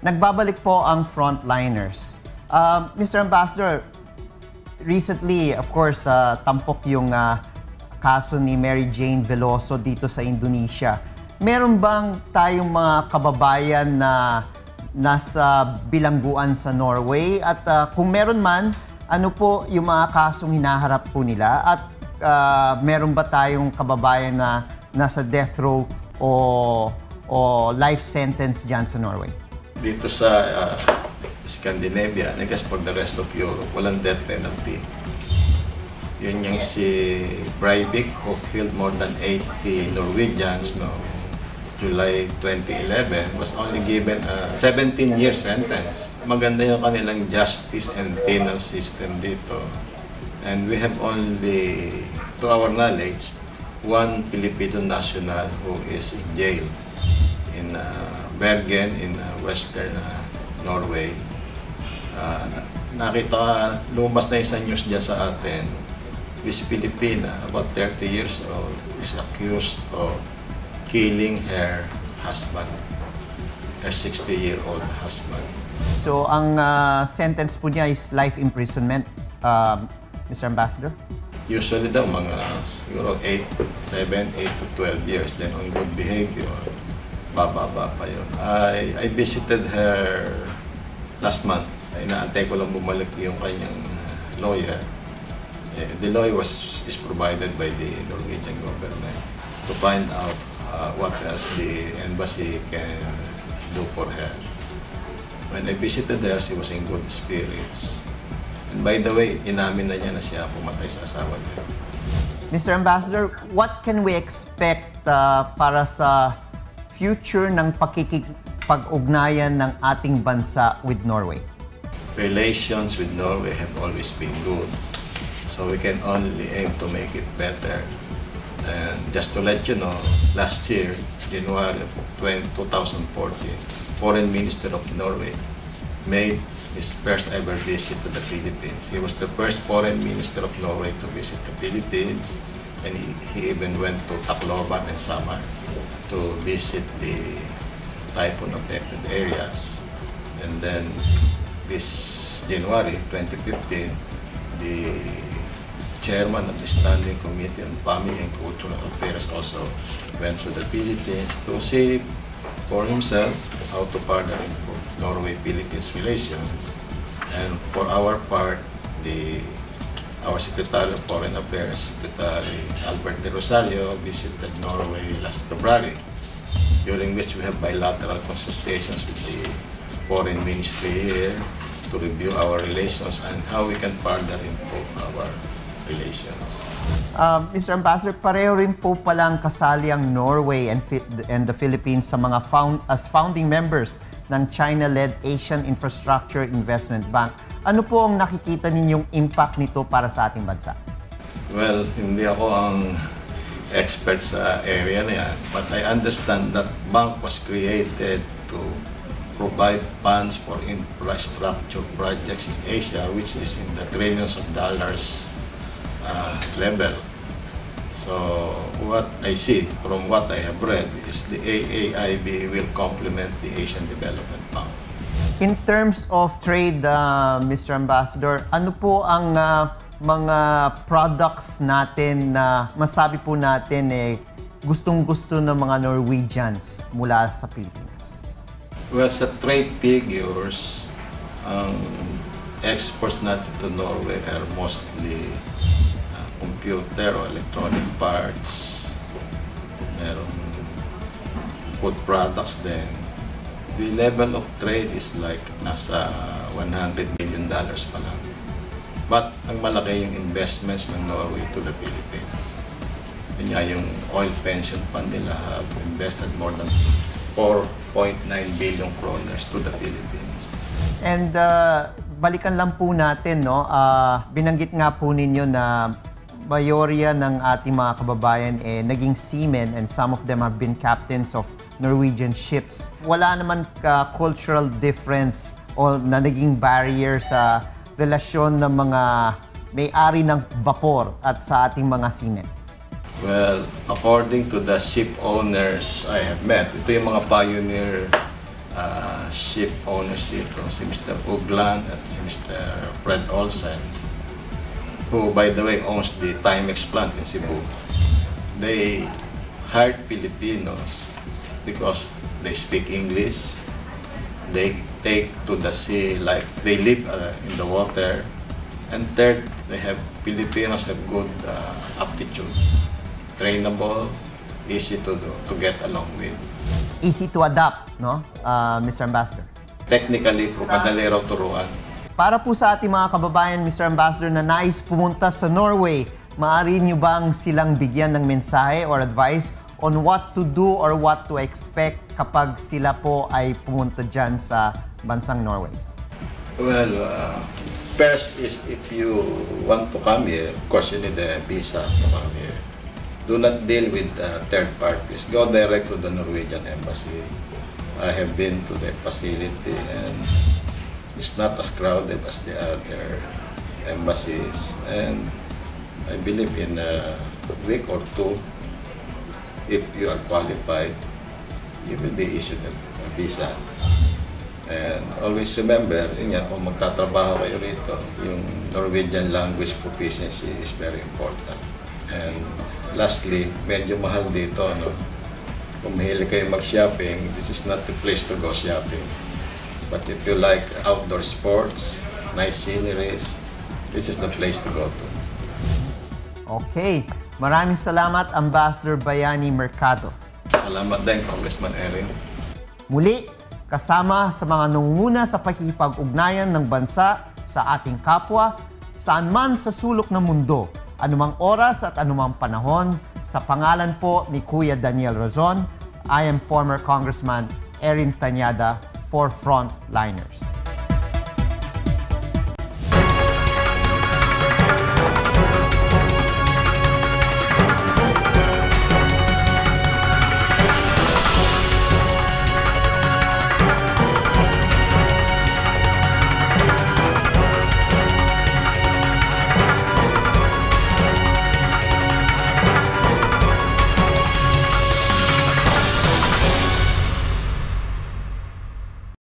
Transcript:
nagbabalik po ang frontliners. Mr. Ambassador, recently, of course, tampok yung kaso ni Mary Jane Veloso dito sa Indonesia. Meron bang tayong mga kababayan na nasa bilangguan sa Norway? At kung meron man, ano po yung mga kasong hinaharap po nila? At meron ba tayong kababayan na nasa death row o life sentence dyan sa Norway? Dito sa Scandinavia, I guess for the rest of Europe, walang death penalty. Yun yung si Breivik who killed more than 80 Norwegians no July 2011 was only given a 17-year sentence. Maganda yung kanilang justice and penal system dito. And we have only, to our knowledge, one Filipino national who is in jail in Bergen in western Norway. Nakita, lumabas na isang news dyan sa atin. This Filipina, about 30 years old, is accused of killing her husband, her 60-year-old husband. So, ang sentence po niya is life imprisonment, Mr. Ambassador? Usually daw, mga siguro 7, 8 to 12 years. Then on good behavior, bababa pa yun. I visited her last month. Inaantay ko lang bumalik yung kanyang lawyer. The lawyer is provided by the Norwegian government to find out what else the embassy can do for her. When I visited her, she was in good spirits. And by the way, inamin na niya na siya pumatay sa asawa niya. Mr. Ambassador, what can we expect para sa future ng pakikipag-ugnayan ng ating bansa with Norway? Relations with Norway have always been good. So we can only aim to make it better. And just to let you know, last year, January of 2014, Foreign Minister of Norway made his first ever visit to the Philippines. He was the first Foreign Minister of Norway to visit the Philippines, and he even went to Tacloban and Samar to visit the typhoon-affected areas. And then this January 2015, the chairman of the Standing Committee on Family and Cultural Affairs also went to the Philippines to see for himself how to further improve Norway-Philippines relations. And for our part, our Secretary of Foreign Affairs, Secretary Albert de Rosario, visited Norway last February, during which we have bilateral consultations with the Foreign Ministry here to review our relations and how we can further improve our relations. Mr. Ambassador, pareho rin po palang kasali ang Norway and the Philippines sa mga as founding members ng China-led Asian Infrastructure Investment Bank. Ano po ang nakikita ninyong impact nito para sa ating bansa? Well, hindi ako ang expert sa area na yan, but I understand that bank was created to provide funds for infrastructure projects in Asia, which is in the trillions of dollars level. So what I see from what I have read is the AAIB will complement the Asian Development Bank. In terms of trade, Mr. Ambassador, ano po ang mga products natin na masabi po natin gustong-gusto ng mga Norwegians mula sa Pilipinas? Well, sa trade figures, ang exports natin to Norway are mostly computer or electronic parts. Merong food products din. The level of trade is like nasa $100 million pa lang. But ang malaki yung investments ng Norway to the Philippines. Yun nga yung oil pension fund nila have invested more than 4.9 billion kroners to the Philippines. And balikan lang po natin, no? Binanggit nga po ninyo na mayorya ng ating mga kababayan naging seamen and some of them have been captains of Norwegian ships. Wala naman cultural difference o na naging barrier sa relasyon ng mga may-ari ng vapor at sa ating mga seamen. Well, according to the ship owners I have met, ito yung mga pioneer ship owners dito, si Mr. Uglan at si Mr. Fred Olsen, who by the way owns the Timex plant in Cebu. They hired Filipinos because they speak English, they take to the sea, like they live in the water, and third, Filipinos have good aptitude, trainable, easy to get along with. Easy to adapt, no, Mr. Ambassador? Technically, madali raw turuan. Para po sa ating mga kababayan, Mr. Ambassador, na nais pumunta sa Norway, maaari niyo bang silang bigyan ng mensahe or advice on what to do or what to expect kapag sila po ay pumunta dyan sa bansang Norway? Well, first is if you want to come here, of course you need a visa to come here. Do not deal with third parties. Go direct to the Norwegian embassy. I have been to the facility and it's not as crowded as the other embassies. And I believe in a week or two, if you are qualified, you will be issued a visa. And always remember, yun nga, kung magtatrabaho kayo rito, yung Norwegian language proficiency is very important. And lastly, medyo mahal dito, no? Kung mahilig kayo mag-shopping, this is not the place to go shopping. But if you like outdoor sports, nice sceneries, this is the place to go to. Okay. Maraming salamat, Ambassador Bayani Mercado. Salamat din, Congressman Erin. Muli, kasama sa mga nunguna sa pakikipag-ugnayan ng bansa sa ating kapwa, saan man sa sulok ng mundo, anumang oras at anumang panahon, sa pangalan po ni Kuya Daniel Razon, I am former Congressman Erin Tanyada for Frontliners.